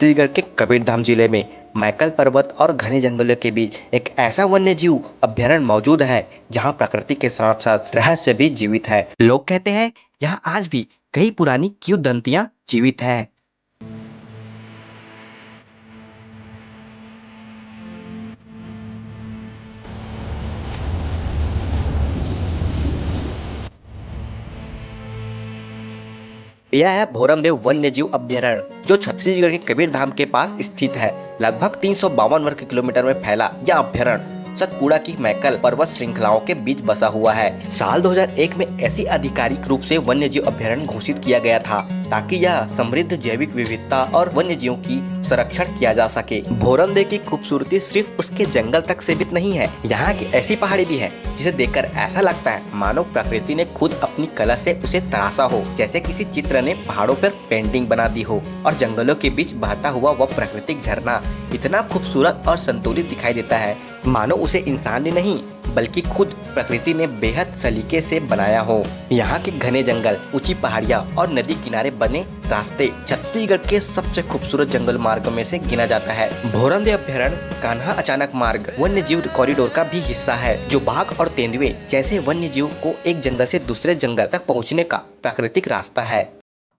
छत्तीसगढ़ के कबीरधाम जिले में मैकल पर्वत और घने जंगलों के बीच एक ऐसा वन्य जीव अभ्यारण्य मौजूद है जहां प्रकृति के साथ साथ रहस्य भी जीवित है। लोग कहते हैं यहां आज भी कई पुरानी किंवदंतियां जीवित है। यह है भोरमदेव वन्य जीव अभ्यारण्य जो छत्तीसगढ़ के कबीरधाम के पास स्थित है। लगभग 352 वर्ग किलोमीटर में फैला यह अभ्यारण्य सतपुड़ा की मैकल पर्वत श्रृंखलाओं के बीच बसा हुआ है। साल 2001 में ऐसी आधिकारिक रूप से वन्य जीव अभ्यारण्य घोषित किया गया था ताकि यह समृद्ध जैविक विविधता और वन्य जीवों की संरक्षण किया जा सके। भोरमदेव की खूबसूरती सिर्फ उसके जंगल तक सीमित नहीं है, यहाँ की ऐसी पहाड़ी भी है जिसे देखकर ऐसा लगता है मानो प्रकृति ने खुद अपनी कला से उसे तराशा हो, जैसे किसी चित्र ने पहाड़ों पर पेंटिंग बना दी हो। और जंगलों के बीच बहता हुआ वह प्राकृतिक झरना इतना खूबसूरत और संतुलित दिखाई देता है मानो उसे इंसान ने नहीं बल्कि खुद प्रकृति ने बेहद सलीके से बनाया हो। यहाँ के घने जंगल, ऊंची पहाड़ियाँ और नदी किनारे बने रास्ते छत्तीसगढ़ के सबसे खूबसूरत जंगल मार्गों में से गिना जाता है। भोरमदेव अभ्यारण्य कान्हा अचानक मार्ग वन्य जीव कॉरिडोर का भी हिस्सा है जो बाघ और तेंदुए जैसे वन्य जीव को एक जंगल से दूसरे जंगल तक पहुँचने का प्राकृतिक रास्ता है।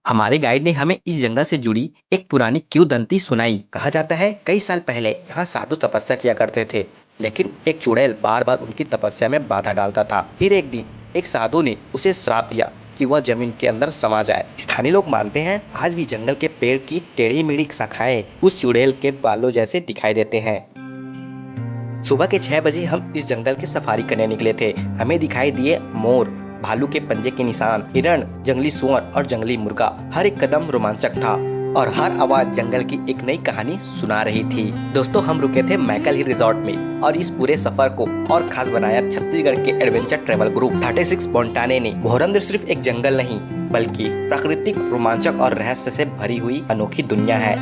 हमारे गाइड ने हमें इस जंगल से जुड़ी एक पुरानी किंवदंती सुनाई। कहा जाता है कई साल पहले यहाँ साधु तपस्या किया करते थे, लेकिन एक चुड़ैल बार बार उनकी तपस्या में बाधा डालता था। फिर एक दिन एक साधु ने उसे श्राप दिया कि वह जमीन के अंदर समा जाए। स्थानीय लोग मानते हैं आज भी जंगल के पेड़ की टेढ़ी मेढ़ी शाखाएं उस चुड़ैल के बालों जैसे दिखाई देते हैं। सुबह के 6 बजे हम इस जंगल की सफारी करने निकले थे। हमें दिखाई दिए मोर, भालू के पंजे के निशान, हिरण, जंगली सुअर और जंगली मुर्गा। हर एक कदम रोमांचक था और हर आवाज जंगल की एक नई कहानी सुना रही थी। दोस्तों, हम रुके थे मैकल हिल रिजॉर्ट में और इस पूरे सफर को और खास बनाया छत्तीसगढ़ के एडवेंचर ट्रेवल ग्रुप 36 बोंटाने ने। भोरमदेव सिर्फ एक जंगल नहीं बल्कि प्राकृतिक रोमांचक और रहस्य से भरी हुई अनोखी दुनिया है।